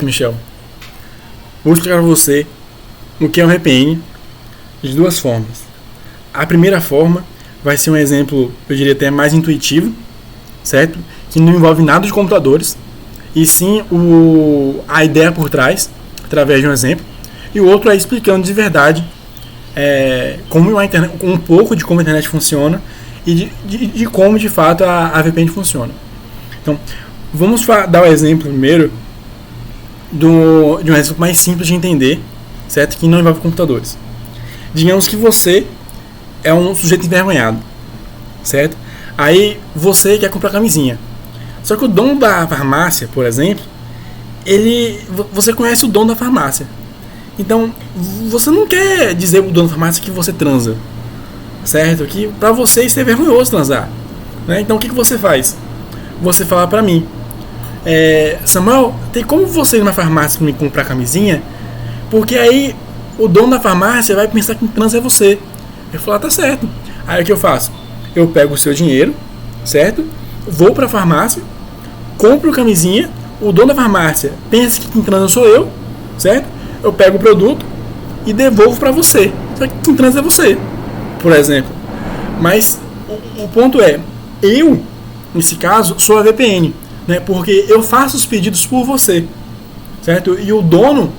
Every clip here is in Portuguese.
Michel, vou explicar para você o que é um VPN de duas formas. A primeira forma vai ser um exemplo, eu diria até mais intuitivo, certo? Que não envolve nada de computadores, e sim a ideia por trás, através de um exemplo. E o outro é explicando de verdade como a internet, um pouco de como a internet funciona e de como de fato a VPN funciona. Então, vamos dar o exemplo primeiro de um exemplo mais simples de entender, certo? Que não envolve computadores. Digamos que você é um sujeito envergonhado, certo? Aí você quer comprar camisinha. Só que o dono da farmácia, por exemplo, você conhece o dono da farmácia. Então, você não quer dizer pro dono da farmácia que você transa, certo? Que pra você isso é vergonhoso transar, né? Então o que você faz? Você fala pra mim: Samuel, tem como você ir na farmácia me comprar camisinha? Porque aí o dono da farmácia vai pensar que trans é você. Eu falo: tá certo. Aí o que eu faço? Eu pego o seu dinheiro, certo? Vou pra farmácia, compro camisinha, o dono da farmácia pensa que quem transa sou eu, certo? Eu pego o produto e devolvo pra você. Só que quem transa é você, por exemplo. Mas o ponto é, eu, nesse caso, sou a VPN. Né, porque eu faço os pedidos por você, certo? E o dono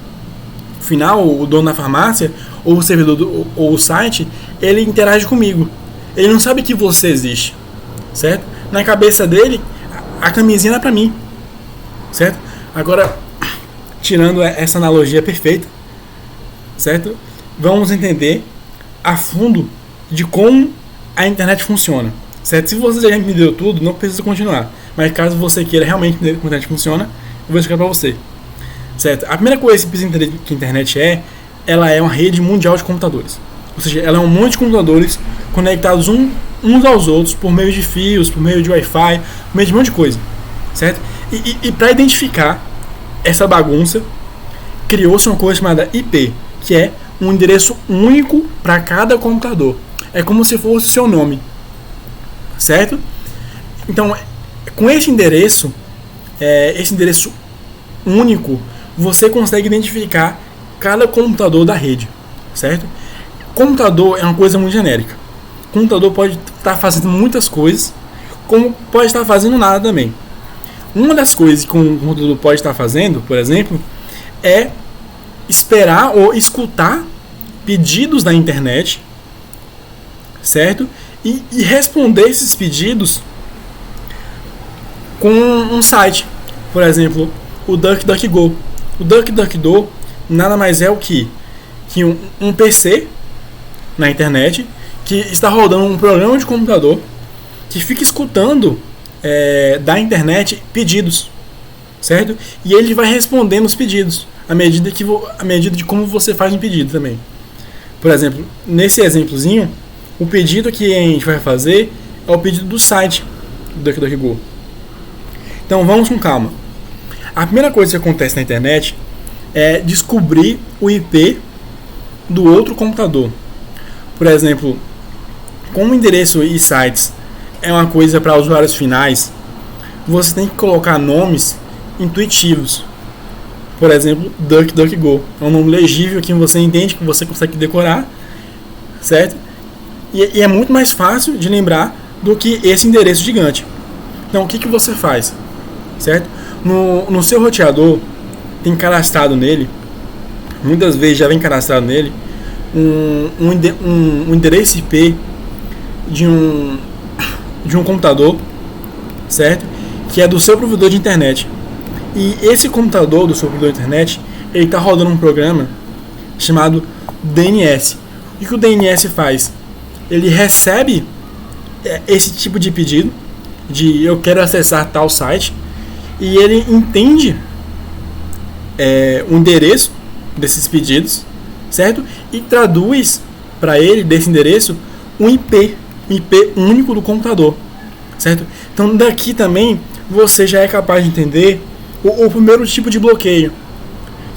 final, o dono da farmácia, ou o servidor, ou o site, ele interage comigo. Ele não sabe que você existe, certo? Na cabeça dele, a camisinha é pra mim, certo? Agora, tirando essa analogia perfeita, certo? Vamos entender a fundo de como a internet funciona, certo? Se você já entendeu tudo, não precisa continuar. Mas caso você queira realmente entender como a internet funciona, eu vou explicar para você, certo? A primeira coisa que você precisa entender que a internet ela é uma rede mundial de computadores. Ou seja, ela é um monte de computadores conectados uns aos outros por meio de fios, por meio de Wi-Fi, por meio de um monte de coisa, certo? E para identificar essa bagunça, criou-se uma coisa chamada IP, que é um endereço único para cada computador. É como se fosse o seu nome, certo? Então, com esse endereço único, você consegue identificar cada computador da rede, certo? Computador é uma coisa muito genérica. Computador pode estar fazendo muitas coisas, como pode estar fazendo nada também. Uma das coisas que um computador pode estar fazendo, por exemplo, é esperar ou escutar pedidos da internet, certo? E responder esses pedidos com um site, por exemplo, o DuckDuckGo. O DuckDuckGo nada mais é o que um PC na internet que está rodando um programa de computador que fica escutando da internet pedidos, certo? E ele vai respondendo os pedidos à medida de como você faz um pedido também. Por exemplo, nesse exemplozinho, o pedido que a gente vai fazer é o pedido do site do DuckDuckGo. Então vamos com calma. A primeira coisa que acontece na internet é descobrir o IP do outro computador. Por exemplo, como o endereço e sites é uma coisa para usuários finais, você tem que colocar nomes intuitivos. Por exemplo, DuckDuckGo é um nome legível que você entende, que você consegue decorar, certo? E é muito mais fácil de lembrar do que esse endereço gigante. Então o que você faz? Certo? No seu roteador tem cadastrado nele, muitas vezes já vem cadastrado nele um endereço IP de um computador, certo? Que é do seu provedor de internet. E esse computador do seu provedor de internet, ele está rodando um programa chamado DNS. O que o DNS faz? Ele recebe esse tipo de pedido de eu quero acessar tal site, e ele entende o endereço desses pedidos, certo? E traduz para ele, desse endereço, um IP único do computador, certo? Então daqui também você já é capaz de entender o primeiro tipo de bloqueio,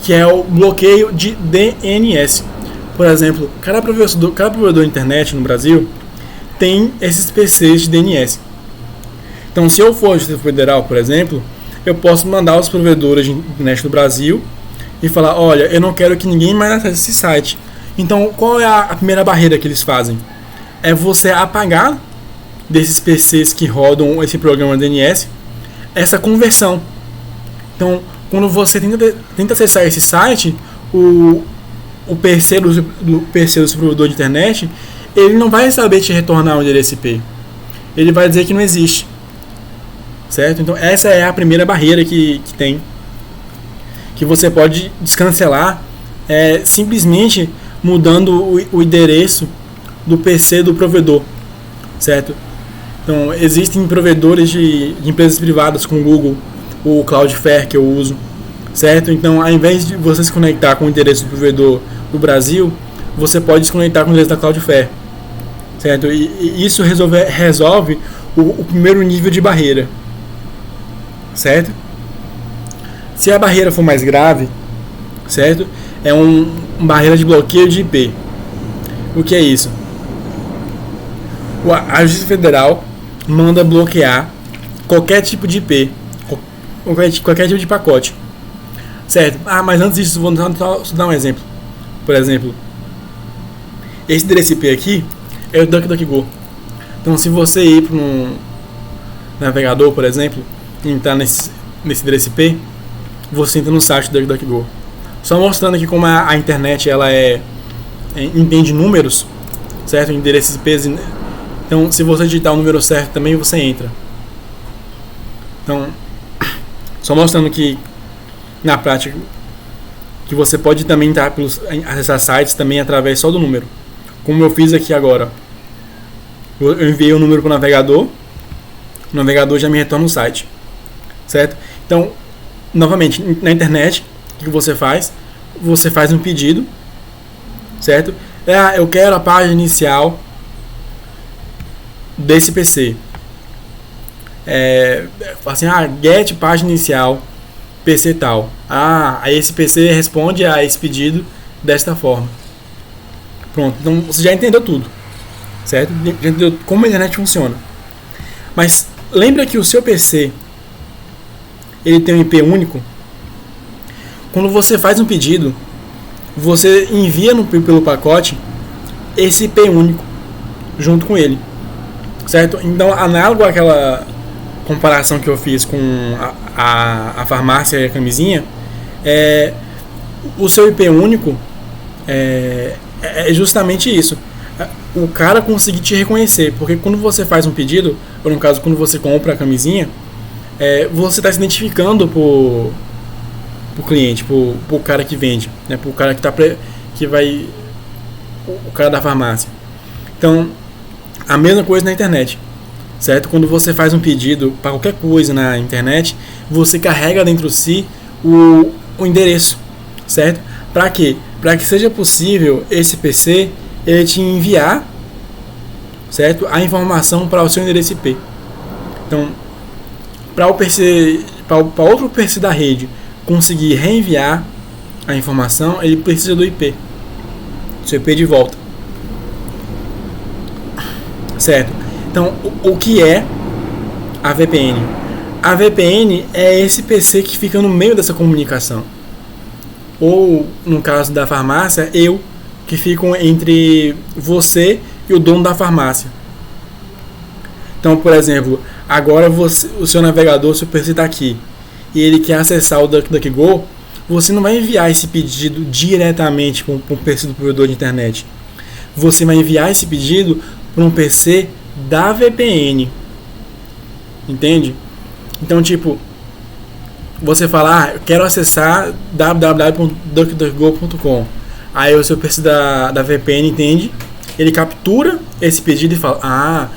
que é o bloqueio de DNS. Por exemplo, cada provedor de internet no Brasil tem esses PCs de DNS. Então, se eu for Distrito Federal, por exemplo, eu posso mandar aos provedores de internet do Brasil e falar, olha, eu não quero que ninguém mais acesse esse site. Então, qual é a primeira barreira que eles fazem? É você apagar desses PCs que rodam esse programa DNS essa conversão. Então, quando você tenta acessar esse site, o PC do seu provedor de internet, ele não vai saber te retornar o endereço IP. Ele vai dizer que não existe. Certo? Então, essa é a primeira barreira que tem. Que você pode descancelar simplesmente mudando o endereço do PC do provedor. Certo? Então, existem provedores de empresas privadas com o Google, o Cloudflare que eu uso, certo? Então, ao invés de você se conectar com o endereço do provedor do Brasil, você pode se conectar com o endereço da Cloudflare, certo? E isso resolve o primeiro nível de barreira, certo? Se a barreira for mais grave, certo? É uma barreira de bloqueio de IP. O que é isso? A Justiça Federal manda bloquear qualquer tipo de IP, qualquer tipo de pacote, certo? Mas antes disso, vou dar um exemplo. Por exemplo, esse endereço IP aqui é o DuckDuckGo. Então, se você ir para um navegador, por exemplo, e entrar nesse endereço IP, você entra no site do DuckDuckGo. Só mostrando aqui como a internet ela entende números, certo? Endereços IP. Então, se você digitar o número certo também, você entra. Então, só mostrando que, na prática, que você pode também acessar sites também através só do número. Como eu fiz aqui agora. Eu enviei o número para o navegador já me retorna o site. Certo? Então, novamente, na internet, o que você faz? Você faz um pedido. Certo? Eu quero a página inicial desse PC. Assim, get página inicial PC tal. Aí esse PC responde a esse pedido desta forma. Pronto, então você já entendeu tudo, certo? Já entendeu como a internet funciona. Mas lembra que o seu PC ele tem um IP único? Quando você faz um pedido, você envia pelo pacote esse IP único junto com ele. Certo? Então, análogo àquela comparação que eu fiz com a farmácia e a camisinha, o seu IP único é justamente isso. O cara conseguir te reconhecer, porque quando você faz um pedido, ou no caso, quando você compra a camisinha, você está se identificando pro cliente, pro cara que vende, né? Pro cara que vai, o cara da farmácia. Então, a mesma coisa na internet, certo? Quando você faz um pedido para qualquer coisa na internet, você carrega dentro de si o endereço, certo? Para quê? Para que seja possível esse PC ele te enviar, certo? A informação para o seu endereço IP. Então, para outro PC da rede conseguir reenviar a informação, ele precisa do IP, seu IP de volta. Certo? Então, o que é a VPN? A VPN é esse PC que fica no meio dessa comunicação. Ou, no caso da farmácia, que fico entre você e o dono da farmácia. Então, por exemplo, agora o seu navegador, seu PC está aqui, e ele quer acessar o DuckDuckGo, você não vai enviar esse pedido diretamente para um PC do provedor de internet. Você vai enviar esse pedido para um PC da VPN. Entende? Então, tipo, você fala, eu quero acessar www.duckduckgo.com. Aí o seu PC da VPN entende, ele captura esse pedido e fala,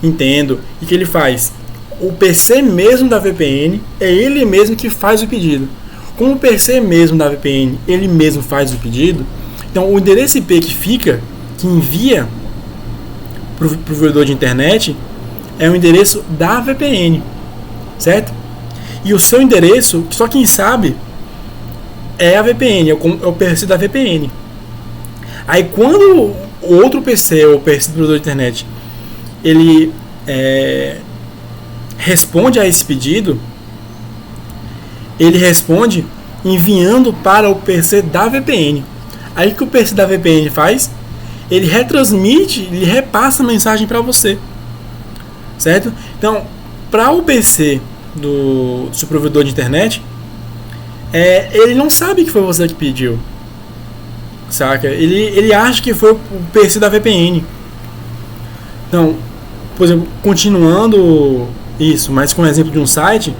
entendo. E o que ele faz? O PC mesmo da VPN é ele mesmo que faz o pedido. Como o PC mesmo da VPN, ele mesmo faz o pedido, então o endereço IP que envia para o provedor de internet é o endereço da VPN, certo? E o seu endereço, só quem sabe é a VPN, é o PC da VPN. Aí quando o outro PC, ou o PC do provedor de internet, ele responde a esse pedido, ele responde enviando para o PC da VPN. Aí o que o PC da VPN faz? Ele retransmite, ele repassa a mensagem para você, certo? Então, para o PC do seu provedor de internet, ele não sabe que foi você que pediu, saca? Ele acha que foi o PC da VPN. Então, por exemplo, continuando isso, mas com o exemplo de um site,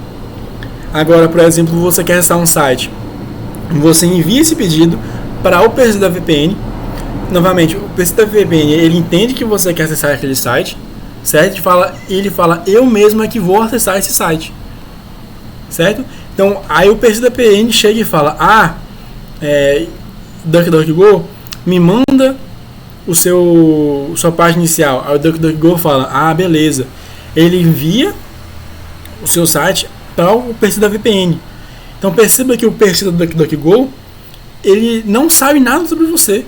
agora, por exemplo, você quer acessar um site, você envia esse pedido para o PC da VPN. Novamente, o PC da VPN, ele entende que você quer acessar aquele site, certo? Ele fala, eu mesmo é que vou acessar esse site, certo? Então, aí o PC da VPN chega e fala, DuckDuckGo, me manda sua página inicial. Aí o DuckDuckGo fala, beleza. Ele envia o seu site para o PC da VPN. Então perceba que o PC do DuckDuckGo, ele não sabe nada sobre você.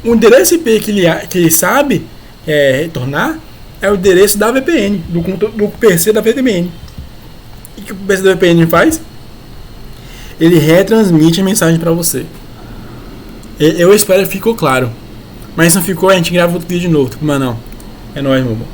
O endereço IP que ele sabe retornar é o endereço da VPN, do PC da VPN. E o que o PC da VPN faz? Ele retransmite a mensagem para você. Eu espero que ficou claro. Mas se não ficou, a gente grava outro vídeo de novo. Mas não. É nóis, meu irmão.